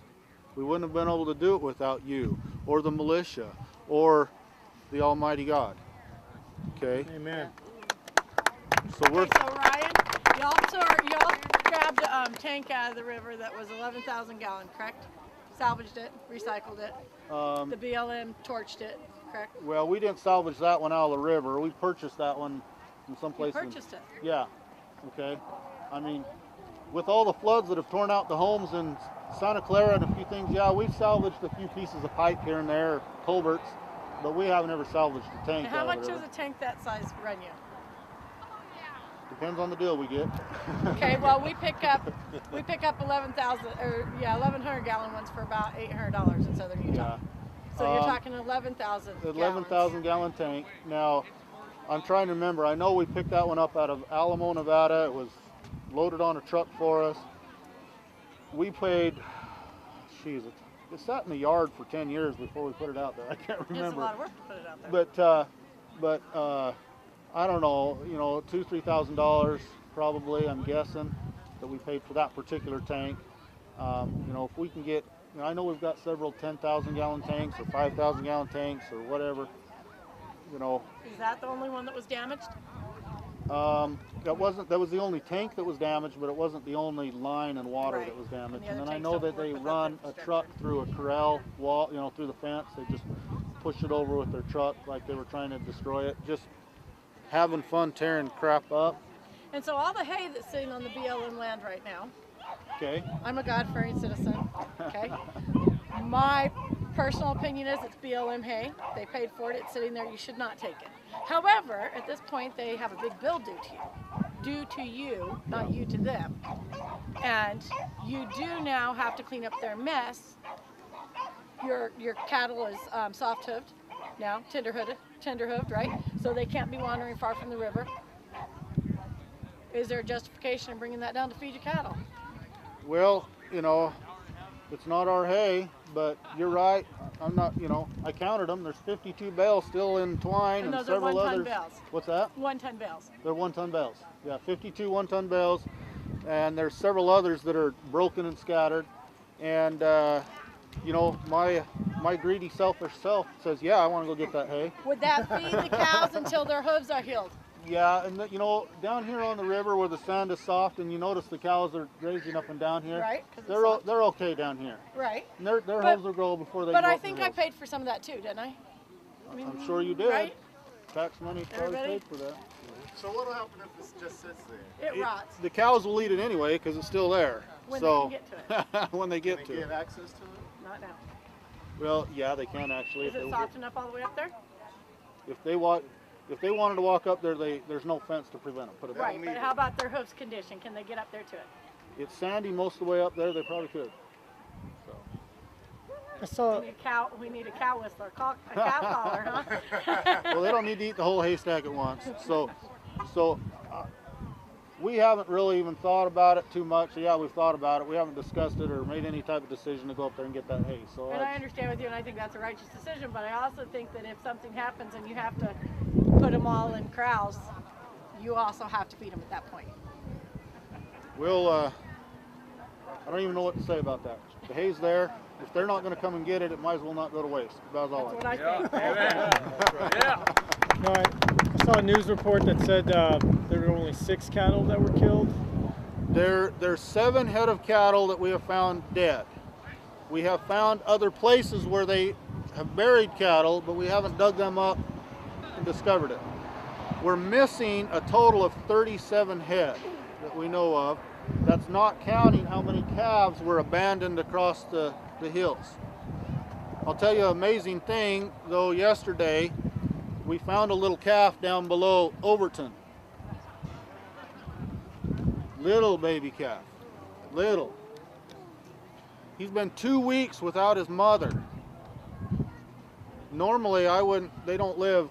We wouldn't have been able to do it without you, or the militia, or the Almighty God. Okay? Amen. So we're... So Ryan, y'all grabbed a tank out of the river that was 11,000 gallon, correct? Salvaged it, recycled it. The BLM torched it, correct? Well, we didn't salvage that one out of the river. We purchased that one from someplace. You purchased it? Yeah. Okay. I mean, with all the floods that have torn out the homes in Santa Clara and a few things, yeah, we've salvaged a few pieces of pipe here and there, culverts, but we haven't ever salvaged a tank. And how much does a tank that size run you? Depends on the deal we get. Okay, well we pick up 11,000 or 1,100 gallon ones for about $800 in southern Utah. Yeah. So you're talking 11,000 11,000 gallon tank. Now, I'm trying to remember. I know we picked that one up out of Alamo, Nevada. It was loaded on a truck for us. We paid, geez, it sat in the yard for 10 years before we put it out there. I can't remember. It's a lot of work to put it out there. But I don't know, $2,000, $3,000 probably, I'm guessing, that we paid for that particular tank. If we can get, I know we've got several 10,000 gallon tanks or 5,000 gallon tanks or whatever. Is that the only one that was damaged? That was the only tank that was damaged, but it wasn't the only line and water that was damaged. And then I know that they run a truck through a corral wall, through the fence. They just pushed it over with their truck like they were trying to destroy it. Just having fun tearing crap up. And so all the hay that's sitting on the BLM land right now, Okay. I'm a God-fearing citizen, okay? My personal opinion is it's BLM hay. They paid for it. It's sitting there. You should not take it. However, at this point, they have a big bill due to you, not you to them. And you do now have to clean up their mess. Your cattle is soft-hooved now, tender-hooved, right? So they can't be wandering far from the river. Is there a justification in bringing that down to feed your cattle? Well, it's not our hay, but you're right. I'm not, I counted them. There's 52 bales still in twine and those several are 1-ton others. bales. What's that? 1-ton bales. They're 1-ton bales. Yeah, 52 1-ton bales, and there's several others that are broken and scattered. And my greedy, selfish self says, yeah, I want to go get that hay. Would that feed the cows until their hooves are healed? Yeah, and down here on the river where the sand is soft, and you notice the cows are grazing up and down here. Right. They're okay down here. Right. And their hooves will grow before they. But go I up the think hills. I paid for some of that too, didn't I? I'm sure you did. Right? Tax money probably Everybody? paid for that. So what'll happen if this just sits there? It rots. The cows will eat it anyway because it's still there. When so they can get to it. when they get Can to they it. get access to it? Not now. Well, yeah, they can actually. Is it soft enough all the way up there? If they wanted to walk up there, there's no fence to prevent them. Put it that Right, way. but how about their hooves condition? Can they get up there to it? It's sandy most of the way up there. They probably could. So. We need a cow whistler, a cow caller, huh? Well, they don't need to eat the whole haystack at once. So we haven't really even thought about it too much. Yeah, we've thought about it. We haven't discussed it or made any type of decision to go up there and get that hay. So. And I understand with you, and I think that's a righteous decision. But I also think that if something happens and you have to put them all in corrals, you also have to feed them at that point. We'll. I don't even know what to say about that. The hay's there. If they're not going to come and get it, it might as well not go to waste. That's all. That's what I think. Yeah. No, I saw a news report that said there were only 6 cattle that were killed. There's 7 head of cattle that we have found dead. We have found other places where they have buried cattle, but we haven't dug them up and discovered it. We're missing a total of 37 head that we know of. That's not counting how many calves were abandoned across the hills. I'll tell you an amazing thing, though. Yesterday, we found a little calf down below Overton. Little baby calf. Little. He's been 2 weeks without his mother. Normally, they don't live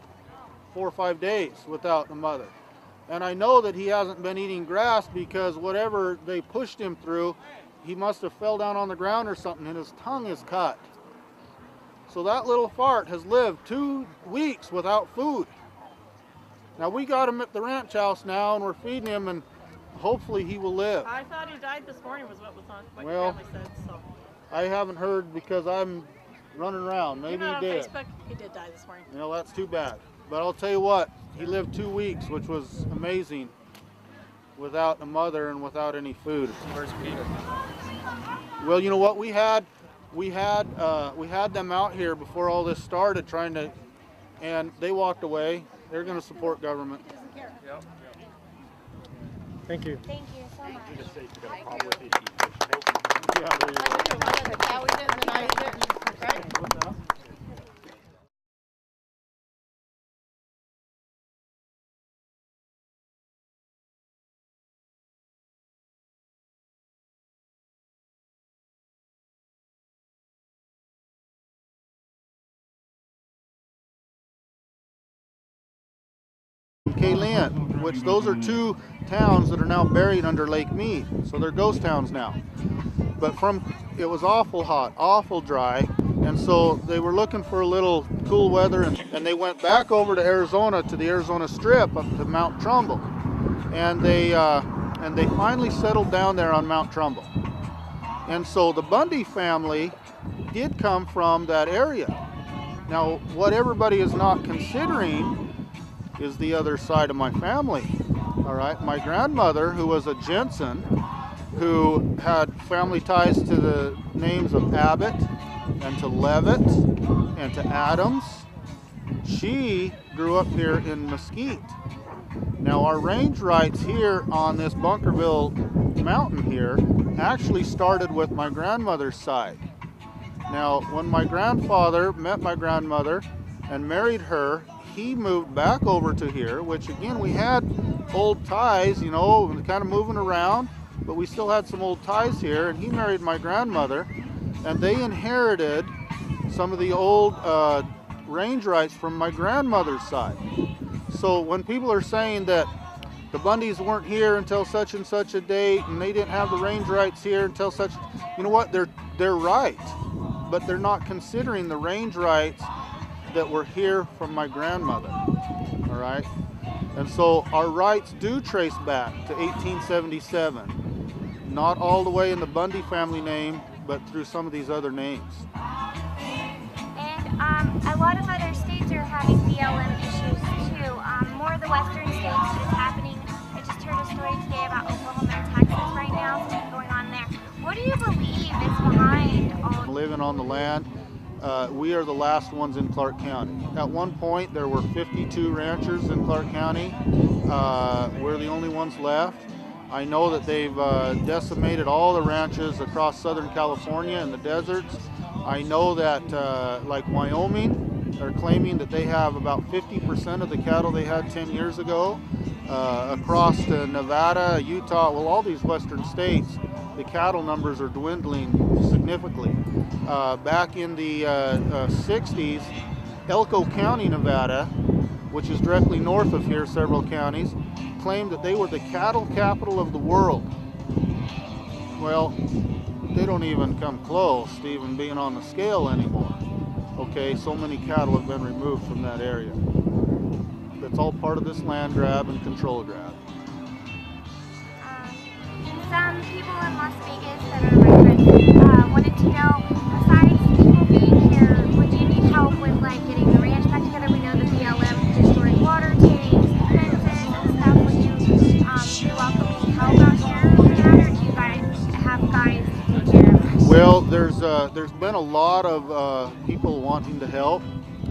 4 or 5 days without a mother. And I know that he hasn't been eating grass because whatever they pushed him through, he must have fell down on the ground or something and his tongue is cut. So that little fart has lived 2 weeks without food. Now we got him at the ranch house now and we're feeding him and hopefully he will live. I thought he died this morning was what was on what Well, your family said. So. I haven't heard because I'm running around. Maybe Even he on did. Facebook, he did die this morning. That's too bad. But I'll tell you what, he lived 2 weeks, which was amazing, without a mother and without any food. Where's Peter? Well, you know what, we had them out here before all this started and they walked away. They're going to support government. He doesn't care. Yep. Thank you. Thank you so much. You just say you got a Thank problem you. with it. Yeah, there you go. I do. I got the cow eat it and then I eat it. Right? What's that? Kaylin, which those are two towns that are now buried under Lake Mead. So they're ghost towns now. But it was awful hot, awful dry, and so they were looking for a little cool weather, and they went back over to Arizona, to the Arizona Strip, up to Mount Trumbull, and they finally settled down there on Mount Trumbull. And so the Bundy family did come from that area. Now, what everybody is not considering is the other side of my family. All right, my grandmother, who was a Jensen, who had family ties to the names of Abbott and to Levitt and to Adams. She grew up here in Mesquite. Now our range rights here on this Bunkerville mountain here actually started with my grandmother's side. Now when my grandfather met my grandmother and married her, he moved back over to here, which again we had old ties, you know, kind of moving around, but we still had some old ties here, and he married my grandmother, and they inherited some of the old range rights from my grandmother's side. So when people are saying that the Bundys weren't here until such and such a date, and they didn't have the range rights here until such, you know what, they're right, but they're not considering the range rights that were here from my grandmother, all right? And so our rights do trace back to 1877. Not all the way in the Bundy family name, but through some of these other names. And a lot of other states are having BLM issues too. More of the western states is happening. I just heard a story today about Oklahoma and Texas right now, something going on there. What do you believe is behind all of living on the land? We are the last ones in Clark County. At one point, there were 52 ranchers in Clark County. We're the only ones left. I know that they've decimated all the ranches across Southern California in the deserts. I know that like Wyoming, they're claiming that they have about 50% of the cattle they had 10 years ago. Across to Nevada, Utah, well, all these western states, the cattle numbers are dwindling significantly. Back in the 60s, Elko County, Nevada, which is directly north of here, several counties, claimed that they were the cattle capital of the world. Well, they don't even come close to even being on the scale anymore. Okay, so many cattle have been removed from that area. That's all part of this land grab and control grab. some people in Las Vegas that are my friends wanted to know, besides people being here, would you need help with like getting the ranch back together? We know the BLM destroyed water tanks, fences and stuff. Would you be welcoming help out here for that, or do you guys have guys to take care of it? Well, there's been a lot of people wanting to help,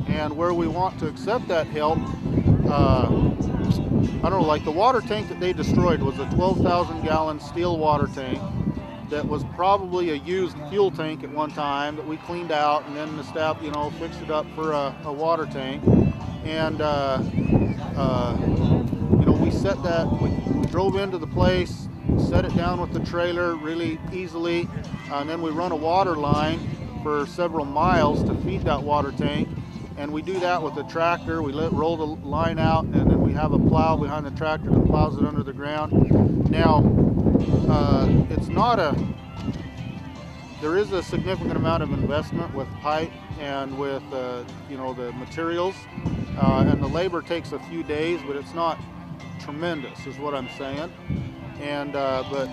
and where we want to accept that help, I don't know, like the water tank that they destroyed was a 12,000 gallon steel water tank that was probably a used fuel tank at one time that we cleaned out, and then the staff, you know, fixed it up for a water tank. And you know, we set that, we drove into the place, set it down with the trailer really easily, and then we run a water line for several miles to feed that water tank. And we do that with a tractor. We roll the line out, and then we have a plow behind the tractor that plows it under the ground. Now, it's not there is a significant amount of investment with pipe and with, you know, the materials. And the labor takes a few days, but it's not tremendous, is what I'm saying. And, but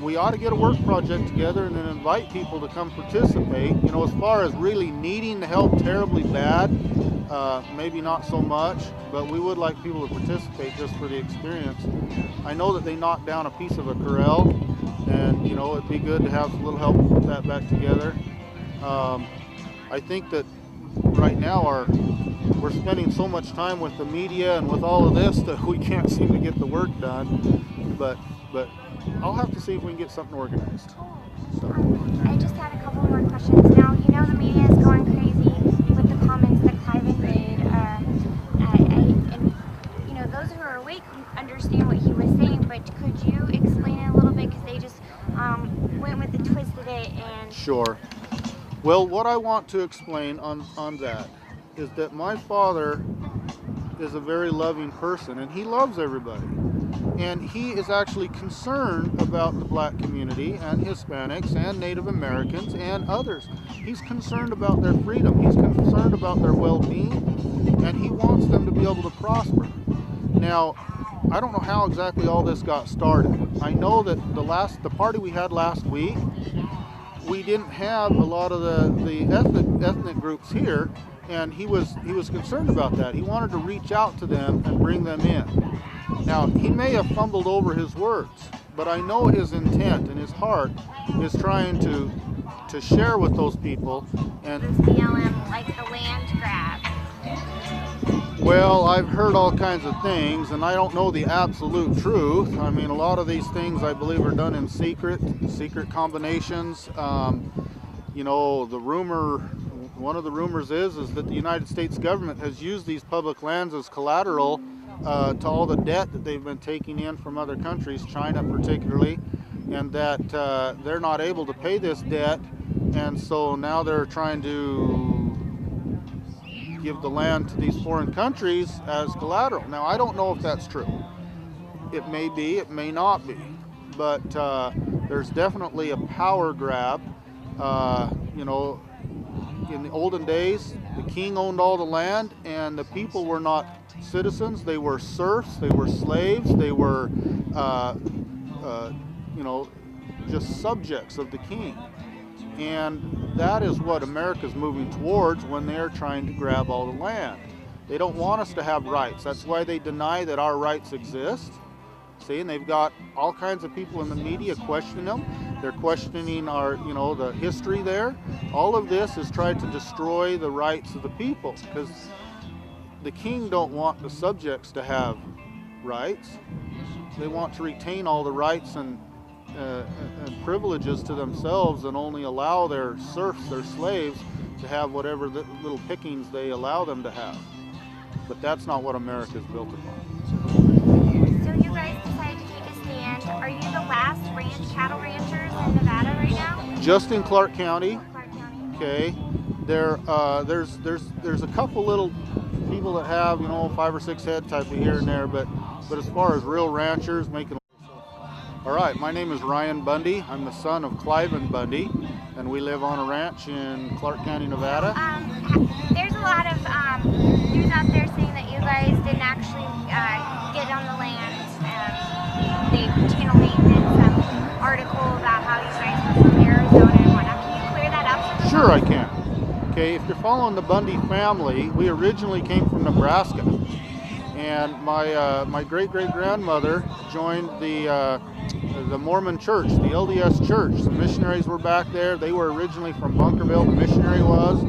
we ought to get a work project together and then invite people to come participate. You know, as far as really needing the help terribly bad, maybe not so much, but we would like people to participate just for the experience. I know that they knocked down a piece of a corral, and you know, it'd be good to have a little help put that back together. I think that right now we're spending so much time with the media and with all of this that we can't seem to get the work done, but I'll have to see if we can get something organized. So. I just had a couple more questions. Now, you know the media is going crazy with the comments that Cliven made, and you know, those who are awake understand what he was saying, but could you explain it a little bit, because they just went with the twist of it and... Sure. Well, what I want to explain on that is that my father is a very loving person, and he loves everybody. And he is actually concerned about the black community and Hispanics and Native Americans and others. He's concerned about their freedom. He's concerned about their well-being, and he wants them to be able to prosper. Now, I don't know how exactly all this got started. I know that the party we had last week, we didn't have a lot of the ethnic groups here, and he was concerned about that. He wanted to reach out to them and bring them in. Now, he may have fumbled over his words, but I know his intent and his heart is trying to share with those people. And This BLM like the land grab. well, I've heard all kinds of things, and I don't know the absolute truth. I mean, a lot of these things I believe are done in secret combinations. You know, one of the rumors is that the United States government has used these public lands as collateral to all the debt that they've been taking in from other countries, China particularly, and that they're not able to pay this debt, and so now they're trying to give the land to these foreign countries as collateral. Now, I don't know if that's true. It may be, it may not be, but there's definitely a power grab. You know, in the olden days, the king owned all the land, and the people were not citizens. They were serfs, they were slaves, they were you know, just subjects of the king. And that is what America's moving towards when they're trying to grab all the land. They don't want us to have rights. That's why they deny that our rights exist. See, and they've got all kinds of people in the media questioning them. They're questioning our, you know, the history there. All of this is trying to destroy the rights of the people, because the king don't want the subjects to have rights. They want to retain all the rights and privileges to themselves, and only allow their serfs, their slaves, to have whatever little pickings they allow them to have. But that's not what America is built upon. So you guys decided to take a stand. Are you the last cattle ranchers in Nevada right now? Just in Clark County. Clark County. Okay. There's a couple little people that have, you know, 5 or 6 head type of here and there, but as far as real ranchers making. All right, my name is Ryan Bundy. I'm the son of Clive and Bundy, and we live on a ranch in Clark County, Nevada. There's a lot of news out there saying that you guys didn't actually get on the land. Channel 8 did some article about how you guys were from Arizona and whatnot. Can you clear that up? Sure, I can. Okay, if you're following the Bundy family, we originally came from Nebraska, and my great-great-grandmother joined the Mormon church, the LDS church. The missionaries were back there. They were originally from Bunkerville, the missionary was,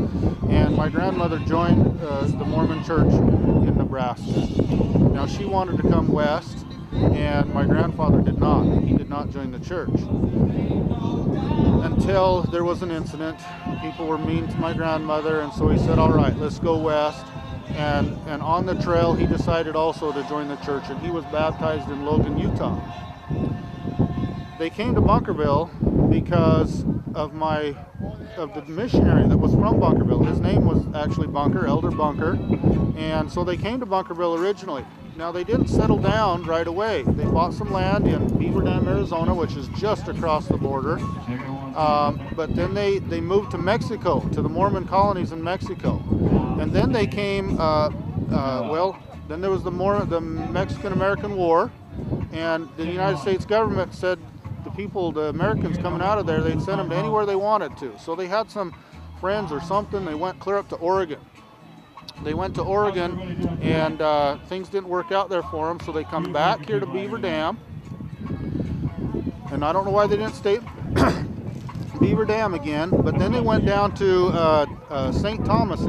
and my grandmother joined the Mormon church in Nebraska. Now, she wanted to come west, and my grandfather did not. He did not join the church until there was an incident. People were mean to my grandmother, and so he said, all right, let's go west. And on the trail, he decided also to join the church, and he was baptized in Logan, Utah. They came to Bunkerville because of the missionary that was from Bunkerville. His name was actually Bunker, Elder Bunker, and so they came to Bunkerville originally. Now, they didn't settle down right away. They bought some land in Beaver Dam, Arizona, which is just across the border. But then they moved to Mexico, to the Mormon colonies in Mexico. And then they came, then there was the Mexican-American War, and the United States government said the Americans coming out of there, they'd send them to anywhere they wanted to. So they had some friends or something, they went clear up to Oregon. They went to Oregon, and things didn't work out there for them, so they come back here to Beaver Dam. And I don't know why they didn't stay Beaver Dam again, but then they went down to St. Thomas